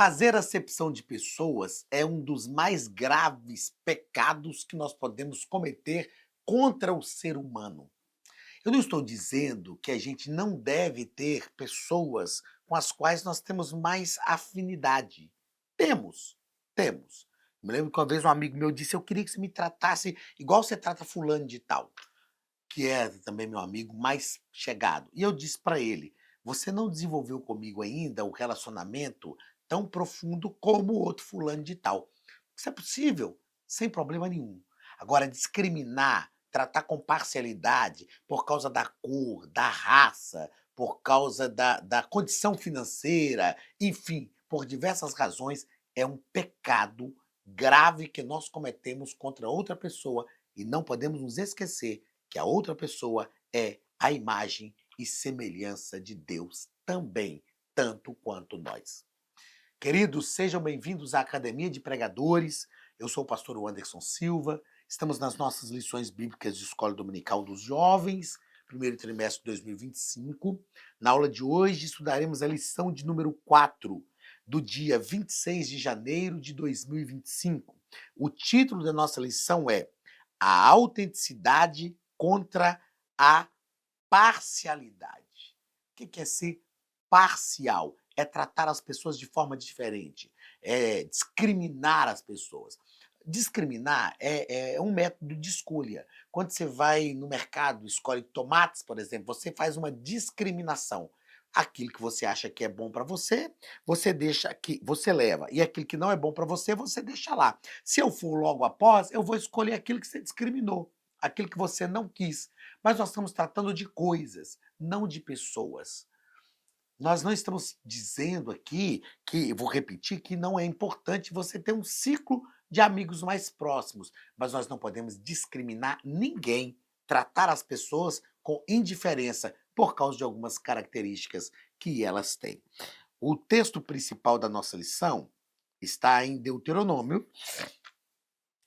Fazer acepção de pessoas é um dos mais graves pecados que nós podemos cometer contra o ser humano. Eu não estou dizendo que a gente não deve ter pessoas com as quais nós temos mais afinidade. Temos, temos. Me lembro que uma vez um amigo meu disse: Eu queria que você me tratasse igual você trata Fulano de Tal, que é também meu amigo mais chegado. E eu disse para ele: Você não desenvolveu comigo ainda o relacionamento tão profundo como o outro fulano de tal. Isso é possível, sem problema nenhum. Agora, discriminar, tratar com parcialidade por causa da cor, da raça, por causa da condição financeira, enfim, por diversas razões, é um pecado grave que nós cometemos contra outra pessoa e não podemos nos esquecer que a outra pessoa é a imagem e semelhança de Deus também, tanto quanto nós. Queridos, sejam bem-vindos à Academia de Pregadores. Eu sou o pastor Anderson Silva. Estamos nas nossas lições bíblicas de Escola Dominical dos Jovens, primeiro trimestre de 2025. Na aula de hoje, estudaremos a lição de número 4, do dia 26 de janeiro de 2025. O título da nossa lição é A Autenticidade contra a Parcialidade. O que é ser parcial? É tratar as pessoas de forma diferente, é discriminar as pessoas. Discriminar é um método de escolha. Quando você vai no mercado, escolhe tomates, por exemplo, você faz uma discriminação. Aquilo que você acha que é bom para você, você deixa aqui, você leva. E aquilo que não é bom para você, você deixa lá. Se eu for logo após, eu vou escolher aquilo que você discriminou, aquilo que você não quis. Mas nós estamos tratando de coisas, não de pessoas. Nós não estamos dizendo aqui que, vou repetir, que não é importante você ter um ciclo de amigos mais próximos, mas nós não podemos discriminar ninguém, tratar as pessoas com indiferença por causa de algumas características que elas têm. O texto principal da nossa lição está em Deuteronômio,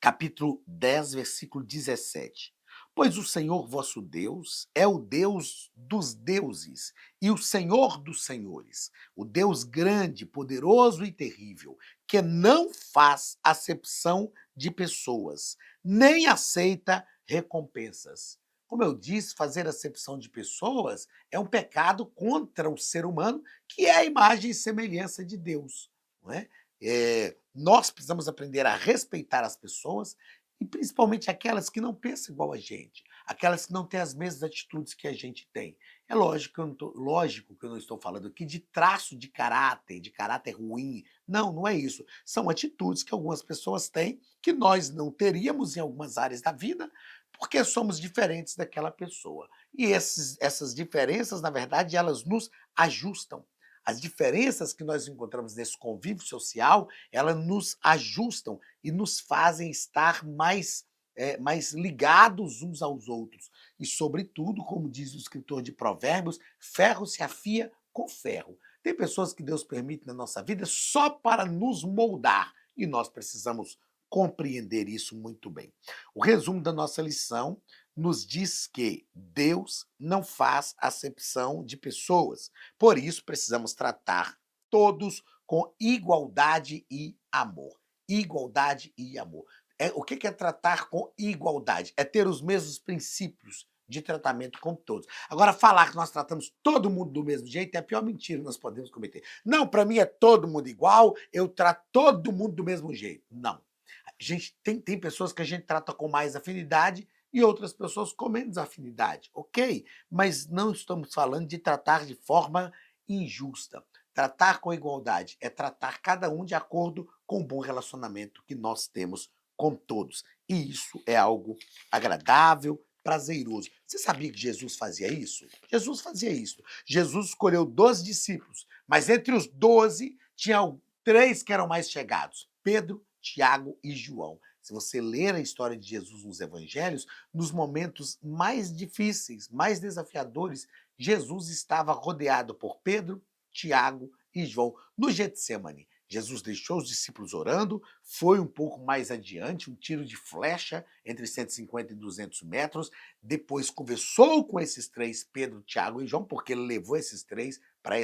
capítulo 10, versículo 17. Pois o Senhor vosso Deus é o Deus dos deuses e o Senhor dos senhores, o Deus grande, poderoso e terrível, que não faz acepção de pessoas, nem aceita recompensas. Como eu disse, fazer acepção de pessoas é um pecado contra o ser humano, que é a imagem e semelhança de Deus, não é? Nós precisamos aprender a respeitar as pessoas e principalmente aquelas que não pensam igual a gente, aquelas que não têm as mesmas atitudes que a gente tem. É lógico que lógico que eu não estou falando aqui de traço de caráter ruim. Não, não é isso. São atitudes que algumas pessoas têm que nós não teríamos em algumas áreas da vida, porque somos diferentes daquela pessoa. E essas diferenças, na verdade, elas nos ajustam. As diferenças que nós encontramos nesse convívio social, elas nos ajustam e nos fazem estar mais ligados uns aos outros. E, sobretudo, como diz o escritor de Provérbios, ferro se afia com ferro. Tem pessoas que Deus permite na nossa vida só para nos moldar e nós precisamos compreender isso muito bem. O resumo da nossa lição nos diz que Deus não faz acepção de pessoas. Por isso, precisamos tratar todos com igualdade e amor. Igualdade e amor. O que é tratar com igualdade? É ter os mesmos princípios de tratamento com todos. Agora, falar que nós tratamos todo mundo do mesmo jeito é a pior mentira que nós podemos cometer. Não, para mim é todo mundo igual, eu trato todo mundo do mesmo jeito. Não. A gente tem pessoas que a gente trata com mais afinidade e outras pessoas com menos afinidade, ok? Mas não estamos falando de tratar de forma injusta. Tratar com igualdade é tratar cada um de acordo com o bom relacionamento que nós temos com todos. E isso é algo agradável, prazeroso. Você sabia que Jesus fazia isso? Jesus fazia isso. Jesus escolheu 12 discípulos, mas entre os 12 tinha 3 que eram mais chegados: Pedro, Tiago e João. Se você ler a história de Jesus nos evangelhos, nos momentos mais difíceis, mais desafiadores, Jesus estava rodeado por Pedro, Tiago e João no Getsêmani. Jesus deixou os discípulos orando, foi um pouco mais adiante, um tiro de flecha entre 150 e 200 metros, depois conversou com esses 3, Pedro, Tiago e João, porque ele levou esses 3 para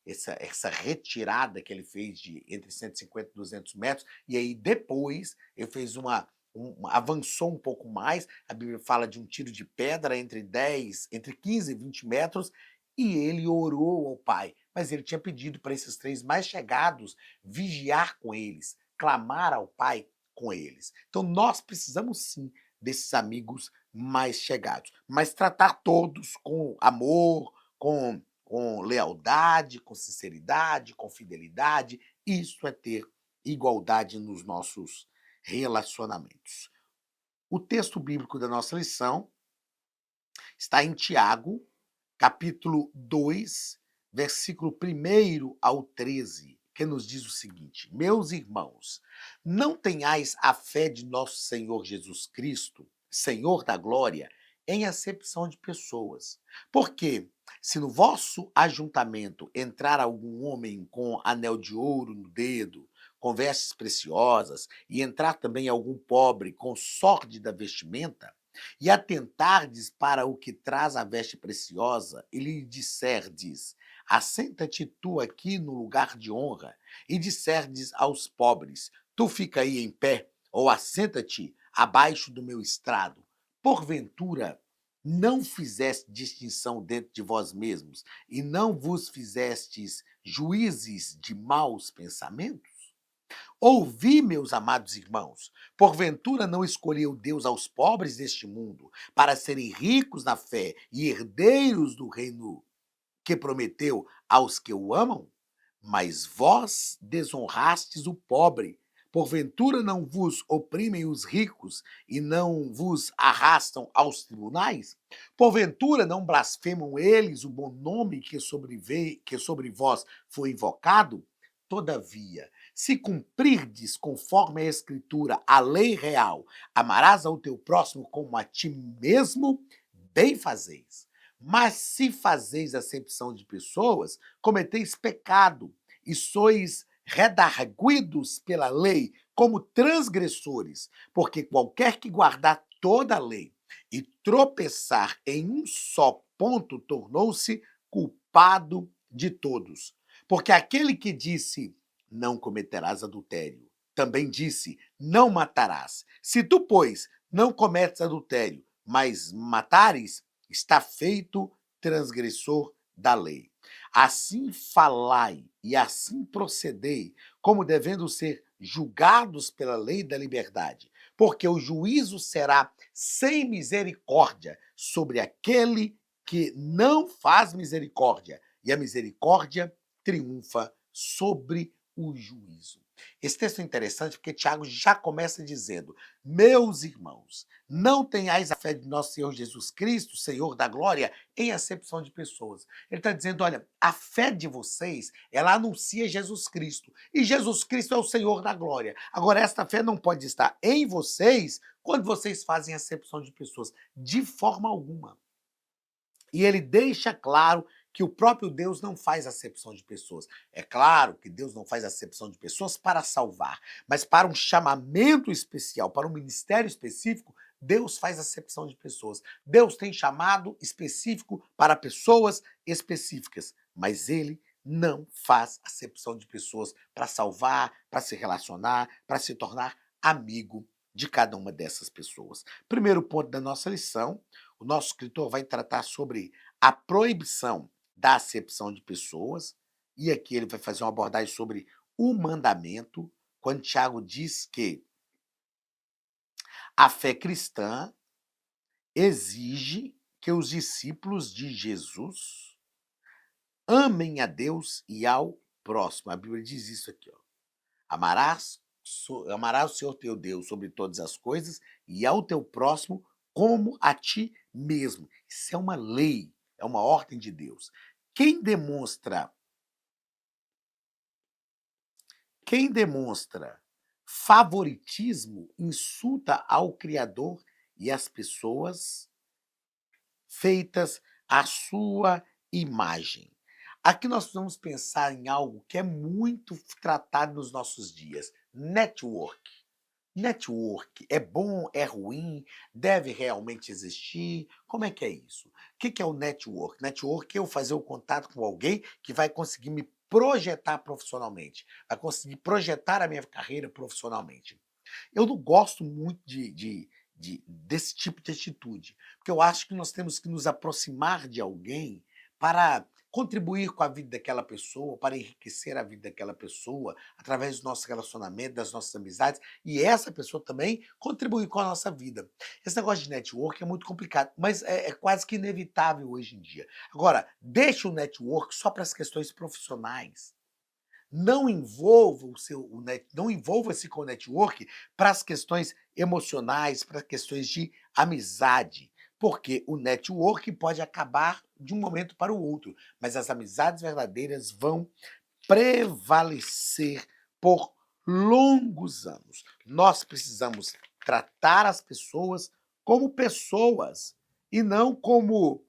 essa retirada que ele fez de entre 150 e 200 metros, e aí depois ele fez avançou um pouco mais, a Bíblia fala de um tiro de pedra entre 15 e 20 metros, e ele orou ao Pai, mas ele tinha pedido para esses 3 mais chegados vigiar com eles, clamar ao Pai com eles. Então nós precisamos sim desses amigos mais chegados, mas tratar todos com amor, com lealdade, com sinceridade, com fidelidade, isso é ter igualdade nos nossos relacionamentos. O texto bíblico da nossa lição está em Tiago, capítulo 2, versículo 1 ao 13, que nos diz o seguinte: Meus irmãos, não tenhais a fé de nosso Senhor Jesus Cristo, Senhor da glória, em acepção de pessoas. Porque, se no vosso ajuntamento entrar algum homem com anel de ouro no dedo, com vestes preciosas, e entrar também algum pobre com sórdida vestimenta, e atentardes para o que traz a veste preciosa, e lhe disserdes: assenta-te tu aqui no lugar de honra, e disserdes aos pobres: tu fica aí em pé, ou assenta-te abaixo do meu estrado. Porventura, não fizeste distinção dentro de vós mesmos, e não vos fizestes juízes de maus pensamentos? Ouvi, meus amados irmãos, porventura não escolheu Deus aos pobres deste mundo para serem ricos na fé e herdeiros do reino que prometeu aos que o amam? Mas vós desonrastes o pobre. Porventura não vos oprimem os ricos e não vos arrastam aos tribunais? Porventura não blasfemam eles o bom nome que sobre vós foi invocado? Todavia, se cumprirdes conforme a Escritura, a lei real, amarás ao teu próximo como a ti mesmo, bem fazeis. Mas se fazeis acepção de pessoas, cometeis pecado e sois redarguidos pela lei como transgressores, porque qualquer que guardar toda a lei e tropeçar em um só ponto tornou-se culpado de todos. Porque aquele que disse, não cometerás adultério, também disse, não matarás. Se tu, pois, não cometes adultério, mas matares, está feito transgressor da lei. Assim falai e assim procedei, como devendo ser julgados pela lei da liberdade, porque o juízo será sem misericórdia sobre aquele que não faz misericórdia, e a misericórdia triunfa sobre o juízo. Esse texto é interessante porque Tiago já começa dizendo: meus irmãos, não tenhais a fé de nosso Senhor Jesus Cristo, Senhor da glória, em acepção de pessoas. Ele está dizendo: olha, a fé de vocês, ela anuncia Jesus Cristo. E Jesus Cristo é o Senhor da glória. Agora, esta fé não pode estar em vocês quando vocês fazem acepção de pessoas. De forma alguma. E ele deixa claro que o próprio Deus não faz acepção de pessoas. É claro que Deus não faz acepção de pessoas para salvar, mas para um chamamento especial, para um ministério específico, Deus faz acepção de pessoas. Deus tem chamado específico para pessoas específicas, mas ele não faz acepção de pessoas para salvar, para se relacionar, para se tornar amigo de cada uma dessas pessoas. Primeiro ponto da nossa lição, o nosso escritor vai tratar sobre a proibição da acepção de pessoas, e aqui ele vai fazer uma abordagem sobre o mandamento, quando Tiago diz que a fé cristã exige que os discípulos de Jesus amem a Deus e ao próximo. A Bíblia diz isso aqui, ó. Amarás o Senhor teu Deus sobre todas as coisas e ao teu próximo como a ti mesmo. Isso é uma lei, é uma ordem de Deus. Quem demonstra favoritismo insulta ao Criador e às pessoas feitas à sua imagem. Aqui nós vamos pensar em algo que é muito tratado nos nossos dias: network. Network é bom, é ruim, deve realmente existir? Como é que é isso? O que é o network? Network é eu fazer o contato com alguém que vai conseguir me projetar profissionalmente, vai conseguir projetar a minha carreira profissionalmente. Eu não gosto muito desse tipo de atitude, porque eu acho que nós temos que nos aproximar de alguém para contribuir com a vida daquela pessoa, para enriquecer a vida daquela pessoa, através do nosso relacionamento, das nossas amizades, e essa pessoa também contribuir com a nossa vida. Esse negócio de network é muito complicado, mas é quase que inevitável hoje em dia. Agora, deixe o network só para as questões profissionais. Não envolva não envolva-se com o network para as questões emocionais, para questões de amizade, porque o network pode acabar de um momento para o outro, mas as amizades verdadeiras vão prevalecer por longos anos. Nós precisamos tratar as pessoas e não como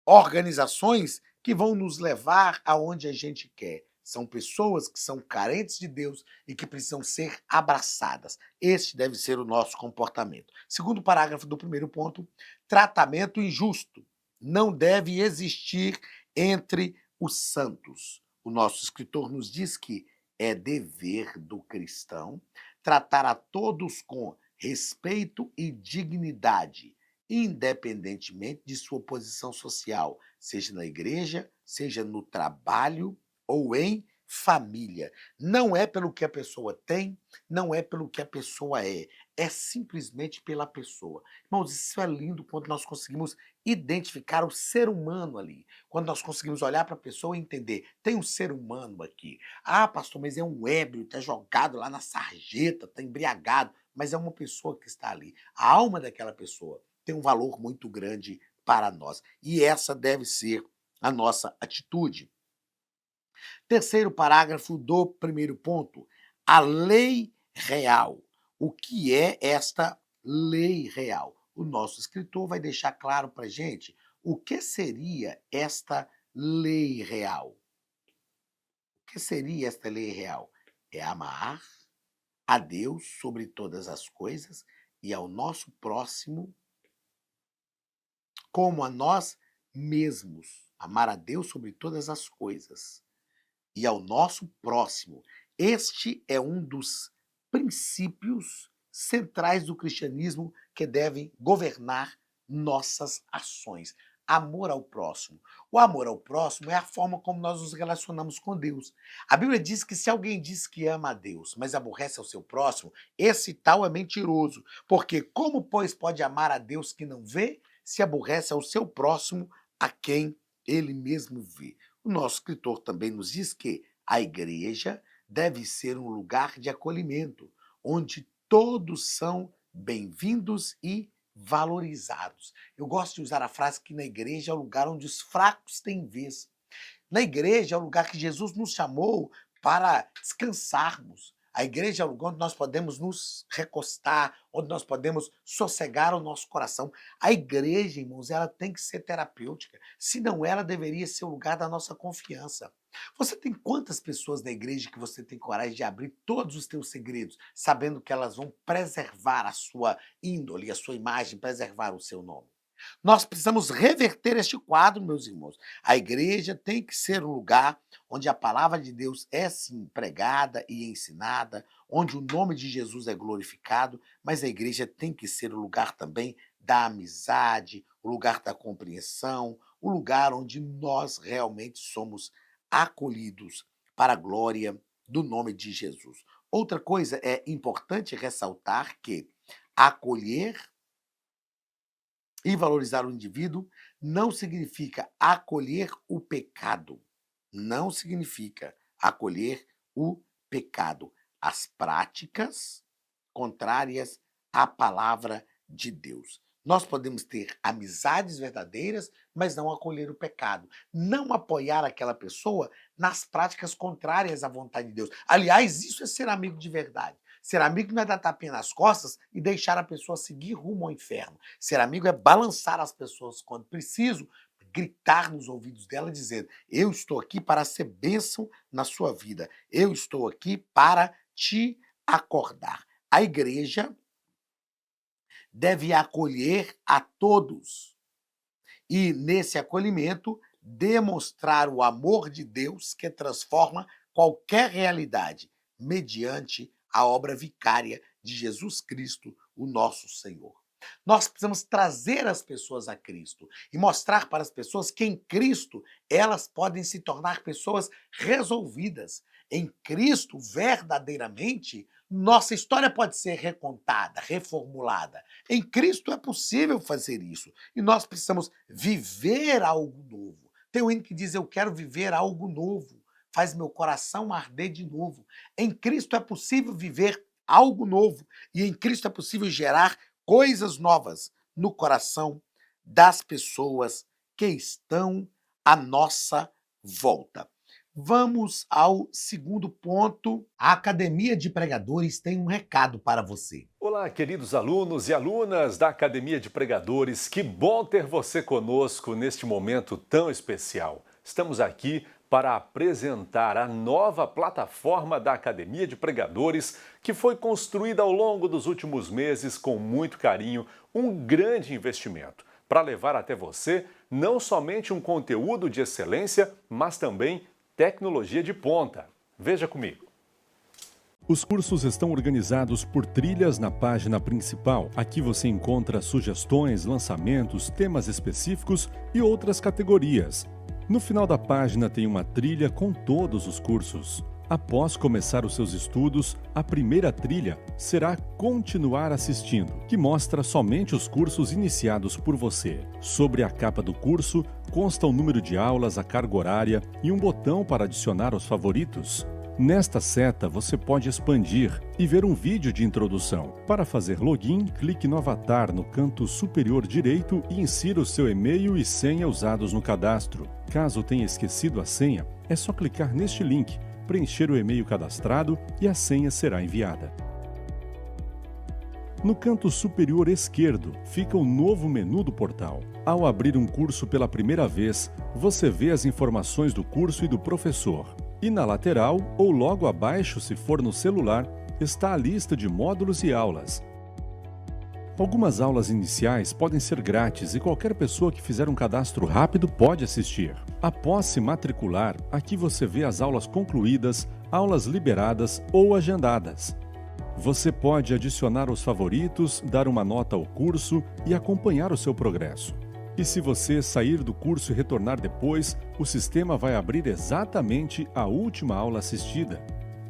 organizações que vão nos levar aonde a gente quer. São pessoas que são carentes de Deus e que precisam ser abraçadas. Este deve ser o nosso comportamento. Segundo parágrafo do primeiro ponto, tratamento injusto não deve existir entre os santos. O nosso escritor nos diz que é dever do cristão tratar a todos com respeito e dignidade, independentemente de sua posição social, seja na igreja, seja no trabalho ou em família. Não é pelo que a pessoa tem, não é pelo que a pessoa é simplesmente pela pessoa. Irmãos, isso é lindo quando nós conseguimos identificar o ser humano ali, quando nós conseguimos olhar para a pessoa e entender, tem um ser humano aqui. Ah, pastor, mas é um ébrio, está jogado lá na sarjeta, está embriagado, mas é uma pessoa que está ali. A alma daquela pessoa tem um valor muito grande para nós. E essa deve ser a nossa atitude. Terceiro parágrafo do primeiro ponto, a lei real. O que é esta lei real? O nosso escritor vai deixar claro para a gente o que seria esta lei real. O que seria esta lei real? É amar a Deus sobre todas as coisas e ao nosso próximo como a nós mesmos. Amar a Deus sobre todas as coisas e ao nosso próximo. Este é um dos princípios centrais do cristianismo que devem governar nossas ações. Amor ao próximo. O amor ao próximo é a forma como nós nos relacionamos com Deus. A Bíblia diz que se alguém diz que ama a Deus, mas aborrece ao seu próximo, esse tal é mentiroso. Porque como, pois, pode amar a Deus que não vê, se aborrece ao seu próximo a quem ele mesmo vê? O nosso escritor também nos diz que a igreja deve ser um lugar de acolhimento, onde todos são bem-vindos e valorizados. Eu gosto de usar a frase que na igreja é o lugar onde os fracos têm vez. Na igreja é o lugar que Jesus nos chamou para descansarmos. A igreja é o lugar onde nós podemos nos recostar, onde nós podemos sossegar o nosso coração. A igreja, irmãos, ela tem que ser terapêutica. Se não, ela deveria ser o lugar da nossa confiança. Você tem quantas pessoas na igreja que você tem coragem de abrir todos os teus segredos, sabendo que elas vão preservar a sua índole, a sua imagem, preservar o seu nome? Nós precisamos reverter este quadro, meus irmãos. A igreja tem que ser um lugar onde a palavra de Deus é sim pregada e ensinada, onde o nome de Jesus é glorificado, mas a igreja tem que ser o lugar também da amizade, o lugar da compreensão, o lugar onde nós realmente somos acolhidos para a glória do nome de Jesus. Outra coisa é importante ressaltar que acolher e valorizar o indivíduo não significa acolher o pecado. Não significa acolher o pecado. As práticas contrárias à palavra de Deus. Nós podemos ter amizades verdadeiras, mas não acolher o pecado. Não apoiar aquela pessoa nas práticas contrárias à vontade de Deus. Aliás, isso é ser amigo de verdade. Ser amigo não é dar tapinha nas costas e deixar a pessoa seguir rumo ao inferno. Ser amigo é balançar as pessoas quando preciso, gritar nos ouvidos dela dizendo: eu estou aqui para ser bênção na sua vida. Eu estou aqui para te acordar. A igreja deve acolher a todos. E nesse acolhimento demonstrar o amor de Deus que transforma qualquer realidade, mediante a obra vicária de Jesus Cristo, o nosso Senhor. Nós precisamos trazer as pessoas a Cristo e mostrar para as pessoas que em Cristo elas podem se tornar pessoas resolvidas. Em Cristo, verdadeiramente, nossa história pode ser recontada, reformulada. Em Cristo é possível fazer isso. E nós precisamos viver algo novo. Tem um hino que diz: Eu quero viver algo novo. Faz meu coração arder de novo. Em Cristo é possível viver algo novo. E em Cristo é possível gerar coisas novas no coração das pessoas que estão à nossa volta. Vamos ao segundo ponto. A Academia de Pregadores tem um recado para você. Olá, queridos alunos e alunas da Academia de Pregadores. Que bom ter você conosco neste momento tão especial. Estamos aqui para apresentar a nova plataforma da Academia de Pregadores, que foi construída ao longo dos últimos meses com muito carinho, um grande investimento, para levar até você não somente um conteúdo de excelência, mas também tecnologia de ponta. Veja comigo. Os cursos estão organizados por trilhas na página principal. Aqui você encontra sugestões, lançamentos, temas específicos e outras categorias. No final da página tem uma trilha com todos os cursos. Após começar os seus estudos, a primeira trilha será Continuar assistindo, que mostra somente os cursos iniciados por você. Sobre a capa do curso, consta o número de aulas, a carga horária e um botão para adicionar aos favoritos. Nesta seta, você pode expandir e ver um vídeo de introdução. Para fazer login, clique no avatar no canto superior direito e insira o seu e-mail e senha usados no cadastro. Caso tenha esquecido a senha, é só clicar neste link, preencher o e-mail cadastrado e a senha será enviada. No canto superior esquerdo fica o novo menu do portal. Ao abrir um curso pela primeira vez, você vê as informações do curso e do professor. E na lateral, ou logo abaixo, se for no celular, está a lista de módulos e aulas. Algumas aulas iniciais podem ser grátis e qualquer pessoa que fizer um cadastro rápido pode assistir. Após se matricular, aqui você vê as aulas concluídas, aulas liberadas ou agendadas. Você pode adicionar os favoritos, dar uma nota ao curso e acompanhar o seu progresso. E se você sair do curso e retornar depois, o sistema vai abrir exatamente a última aula assistida.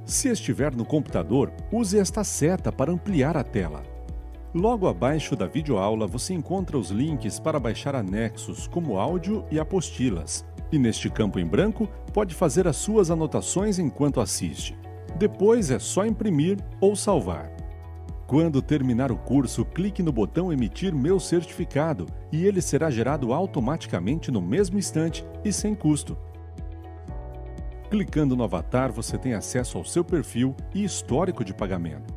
Se estiver no computador, use esta seta para ampliar a tela. Logo abaixo da videoaula você encontra os links para baixar anexos, como áudio e apostilas. E neste campo em branco, pode fazer as suas anotações enquanto assiste. Depois é só imprimir ou salvar. Quando terminar o curso, clique no botão Emitir meu certificado e ele será gerado automaticamente no mesmo instante e sem custo. Clicando no avatar, você tem acesso ao seu perfil e histórico de pagamento.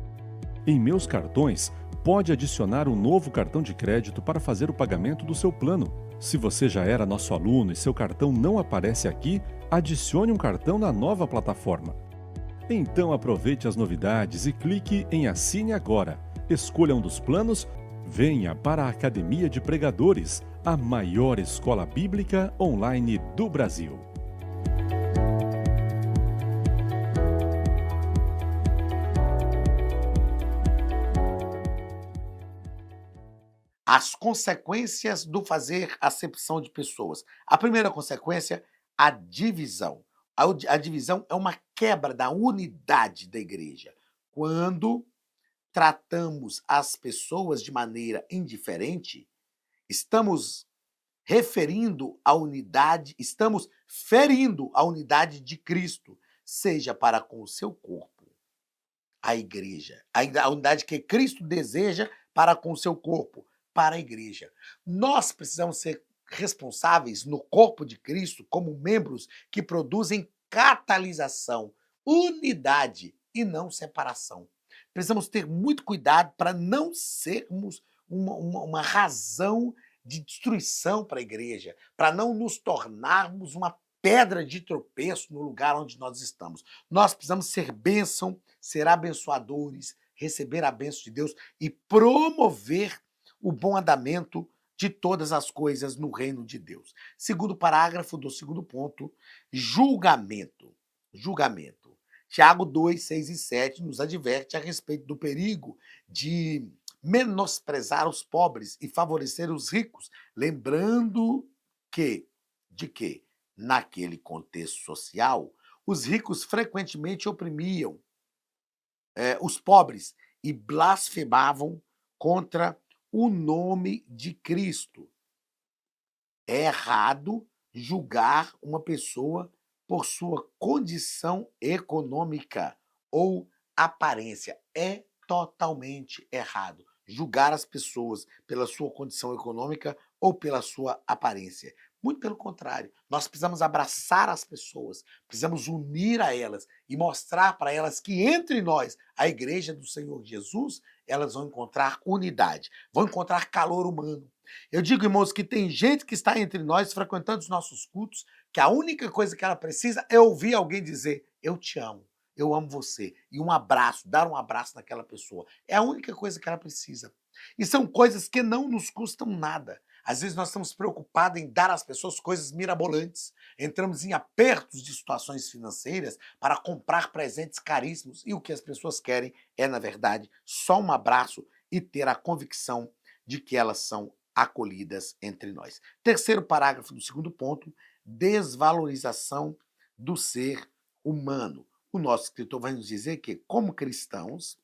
Em Meus Cartões, pode adicionar um novo cartão de crédito para fazer o pagamento do seu plano. Se você já era nosso aluno e seu cartão não aparece aqui, adicione um cartão na nova plataforma. Então aproveite as novidades e clique em Assine Agora. Escolha um dos planos, venha para a Academia de Pregadores, a maior escola bíblica online do Brasil. As consequências do fazer acepção de pessoas. A primeira consequência, a divisão. A divisão é uma quebra da unidade da igreja. Quando tratamos as pessoas de maneira indiferente, estamos referindo a unidade, estamos ferindo a unidade de Cristo, seja para com o seu corpo, a igreja, a unidade que Cristo deseja para com o seu corpo, para a igreja. Nós precisamos ser responsáveis no corpo de Cristo como membros que produzem catalisação, unidade e não separação. Precisamos ter muito cuidado para não sermos uma razão de destruição para a igreja, para não nos tornarmos uma pedra de tropeço no lugar onde nós estamos. Nós precisamos ser bênção, ser abençoadores, receber a bênção de Deus e promover o bom andamento de todas as coisas no reino de Deus. Segundo parágrafo do segundo ponto, julgamento. Julgamento. Tiago 2, 6 e 7 nos adverte a respeito do perigo de menosprezar os pobres e favorecer os ricos, lembrando que naquele contexto social, os ricos frequentemente oprimiam os pobres e blasfemavam contra o nome de Cristo. É errado julgar uma pessoa por sua condição econômica ou aparência. É totalmente errado julgar as pessoas pela sua condição econômica ou pela sua aparência. Muito pelo contrário, nós precisamos abraçar as pessoas, precisamos unir a elas e mostrar para elas que entre nós, a igreja do Senhor Jesus, elas vão encontrar unidade, vão encontrar calor humano. Eu digo, irmãos, que tem gente que está entre nós, frequentando os nossos cultos, que a única coisa que ela precisa é ouvir alguém dizer: eu te amo, eu amo você. E um abraço, dar um abraço naquela pessoa. É a única coisa que ela precisa. E são coisas que não nos custam nada. Às vezes nós estamos preocupados em dar às pessoas coisas mirabolantes. Entramos em apertos de situações financeiras para comprar presentes caríssimos. E o que as pessoas querem é, na verdade, só um abraço e ter a convicção de que elas são acolhidas entre nós. Terceiro parágrafo do segundo ponto, desvalorização do ser humano. O nosso escritor vai nos dizer que, como cristãos,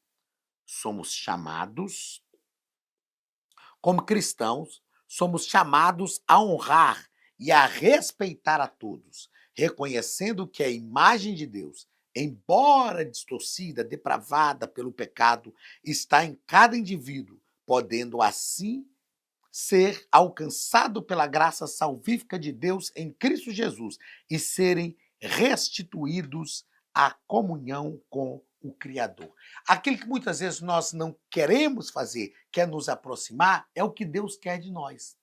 somos chamados, a honrar e a respeitar a todos, reconhecendo que a imagem de Deus, embora distorcida, depravada pelo pecado, está em cada indivíduo, podendo assim ser alcançado pela graça salvífica de Deus em Cristo Jesus e serem restituídos à comunhão com o Criador. Aquilo que muitas vezes nós não queremos fazer, quer nos aproximar, é o que Deus quer de nós,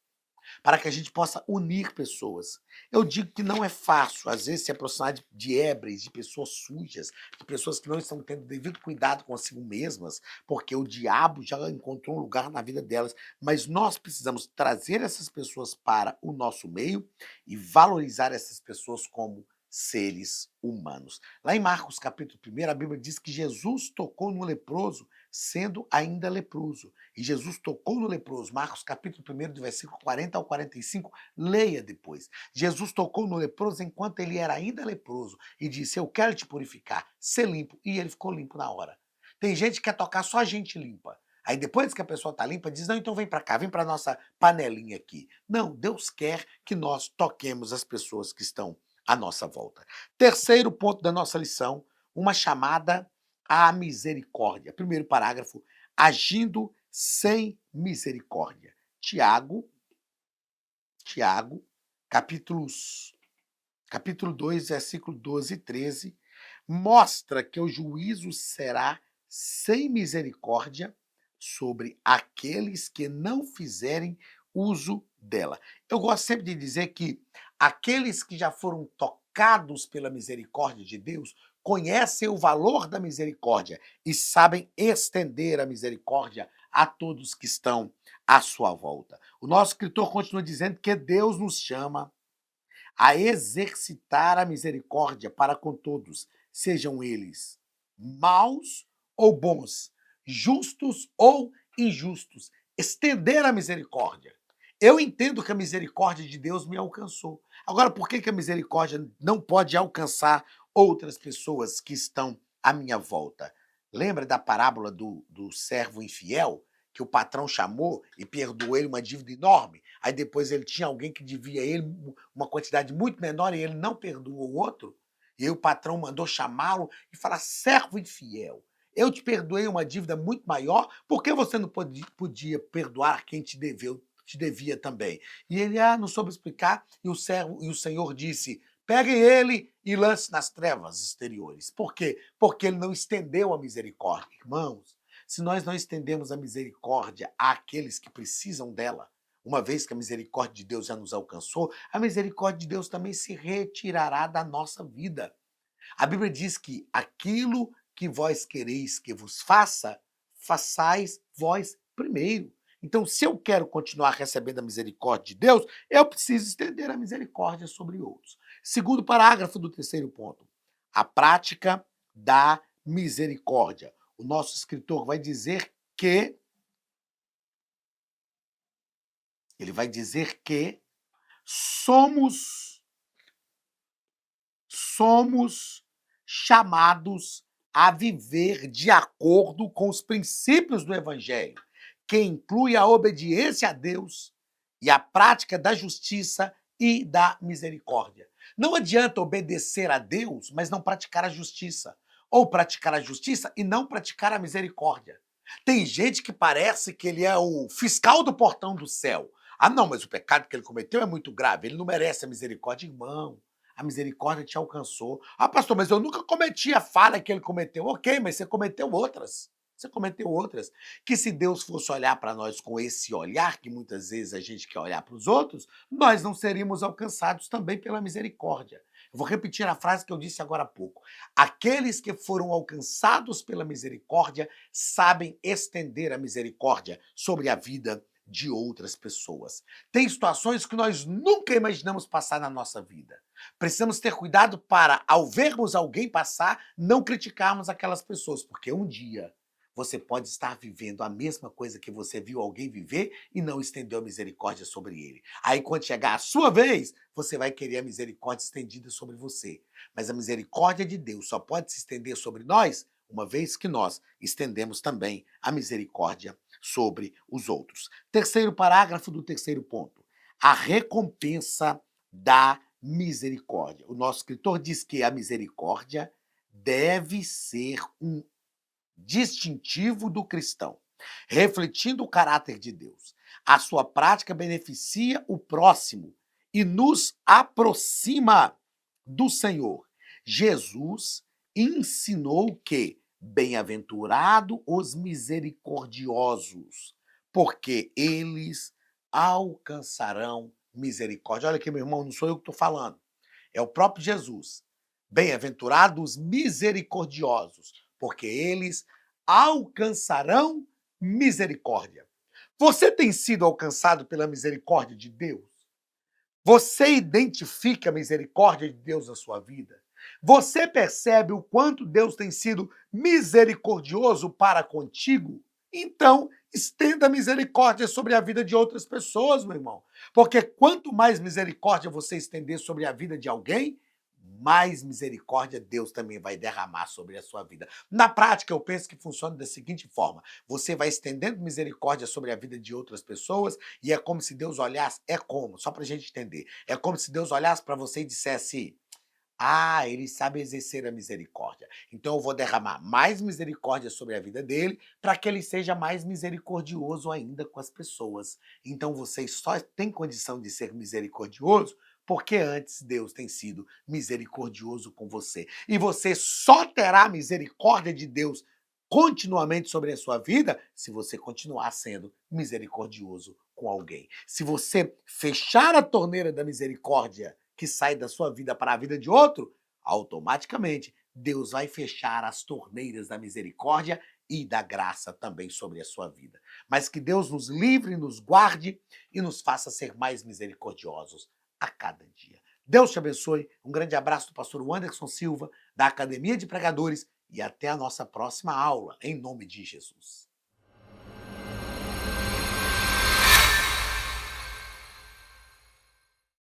para que a gente possa unir pessoas. Eu digo que não é fácil, às vezes, se aproximar de ébreis, de pessoas sujas, de pessoas que não estão tendo devido cuidado consigo mesmas, porque o diabo já encontrou um lugar na vida delas. Mas nós precisamos trazer essas pessoas para o nosso meio e valorizar essas pessoas como seres humanos. Lá em Marcos capítulo 1, a Bíblia diz que Jesus tocou no leproso, sendo ainda leproso. E Jesus tocou no leproso, Marcos capítulo 1, do versículo 40 ao 45, leia depois. Jesus tocou no leproso enquanto ele era ainda leproso e disse: eu quero te purificar, ser limpo. E ele ficou limpo na hora. Tem gente que quer tocar só gente limpa. Aí depois que a pessoa está limpa, diz: não, então vem para cá, vem para nossa panelinha aqui. Não, Deus quer que nós toquemos as pessoas que estão à nossa volta. Terceiro ponto da nossa lição, uma chamada à misericórdia. Primeiro parágrafo, agindo sem misericórdia. Tiago, capítulo 2, versículo 12 e 13, mostra que o juízo será sem misericórdia sobre aqueles que não fizerem uso dela. Eu gosto sempre de dizer que aqueles que já foram tocados pela misericórdia de Deus conhecem o valor da misericórdia e sabem estender a misericórdia a todos que estão à sua volta. O nosso escritor continua dizendo que Deus nos chama a exercitar a misericórdia para com todos, sejam eles maus ou bons, justos ou injustos. Estender a misericórdia. Eu entendo que a misericórdia de Deus me alcançou. Agora, por que a misericórdia não pode alcançar outras pessoas que estão à minha volta? Lembra da parábola do servo infiel? Que o patrão chamou e perdoou ele uma dívida enorme. Aí depois ele tinha alguém que devia ele uma quantidade muito menor e ele não perdoou o outro. E aí o patrão mandou chamá-lo e falar: servo infiel, eu te perdoei uma dívida muito maior, por que você não podia perdoar quem te devia também? E ele não soube explicar, e o Senhor disse: peguem ele e lance nas trevas exteriores. Por quê? Porque ele não estendeu a misericórdia. Irmãos, se nós não estendemos a misericórdia àqueles que precisam dela, uma vez que a misericórdia de Deus já nos alcançou, a misericórdia de Deus também se retirará da nossa vida. A Bíblia diz que aquilo que vós quereis que vos faça, façais vós primeiro. Então, se eu quero continuar recebendo a misericórdia de Deus, eu preciso estender a misericórdia sobre outros. Segundo parágrafo do terceiro ponto, a prática da misericórdia. O nosso escritor vai dizer que somos chamados a viver de acordo com os princípios do evangelho, que inclui a obediência a Deus e a prática da justiça e da misericórdia. Não adianta obedecer a Deus, mas não praticar a justiça, ou praticar a justiça e não praticar a misericórdia. Tem gente que parece que ele é o fiscal do portão do céu. Ah, não, mas o pecado que ele cometeu é muito grave, ele não merece a misericórdia. Irmão, a misericórdia te alcançou. Ah, pastor, mas eu nunca cometi a falha que ele cometeu. Ok, mas você cometeu outras. Você cometeu outras. Que se Deus fosse olhar para nós com esse olhar, que muitas vezes a gente quer olhar para os outros, nós não seríamos alcançados também pela misericórdia. Eu vou repetir a frase que eu disse agora há pouco. Aqueles que foram alcançados pela misericórdia sabem estender a misericórdia sobre a vida de outras pessoas. Tem situações que nós nunca imaginamos passar na nossa vida. Precisamos ter cuidado para, ao vermos alguém passar, não criticarmos aquelas pessoas, porque um dia você pode estar vivendo a mesma coisa que você viu alguém viver e não estendeu a misericórdia sobre ele. Aí, quando chegar a sua vez, você vai querer a misericórdia estendida sobre você. Mas a misericórdia de Deus só pode se estender sobre nós uma vez que nós estendemos também a misericórdia sobre os outros. Terceiro parágrafo do terceiro ponto. A recompensa da misericórdia. O nosso escritor diz que a misericórdia deve ser um distintivo do cristão, refletindo o caráter de Deus. A sua prática beneficia o próximo e nos aproxima do Senhor. Jesus ensinou que bem-aventurado os misericordiosos, porque eles alcançarão misericórdia. Olha aqui, meu irmão, não sou eu que estou falando. É o próprio Jesus. Bem-aventurados os misericordiosos, porque eles alcançarão misericórdia. Você tem sido alcançado pela misericórdia de Deus? Você identifica a misericórdia de Deus na sua vida? Você percebe o quanto Deus tem sido misericordioso para contigo? Então, estenda a misericórdia sobre a vida de outras pessoas, meu irmão. Porque quanto mais misericórdia você estender sobre a vida de alguém, mais misericórdia Deus também vai derramar sobre a sua vida. Na prática, eu penso que funciona da seguinte forma: você vai estendendo misericórdia sobre a vida de outras pessoas e é como se Deus olhasse, só para a gente entender, é como se Deus olhasse para você e dissesse: ah, ele sabe exercer a misericórdia. Então eu vou derramar mais misericórdia sobre a vida dele para que ele seja mais misericordioso ainda com as pessoas. Então você só tem condição de ser misericordioso porque antes Deus tem sido misericordioso com você. E você só terá misericórdia de Deus continuamente sobre a sua vida se você continuar sendo misericordioso com alguém. Se você fechar a torneira da misericórdia que sai da sua vida para a vida de outro, automaticamente Deus vai fechar as torneiras da misericórdia e da graça também sobre a sua vida. Mas que Deus nos livre, nos guarde e nos faça ser mais misericordiosos a cada dia. Deus te abençoe. Um grande abraço do pastor Anderson Silva, da Academia de Pregadores, e até a nossa próxima aula, em nome de Jesus.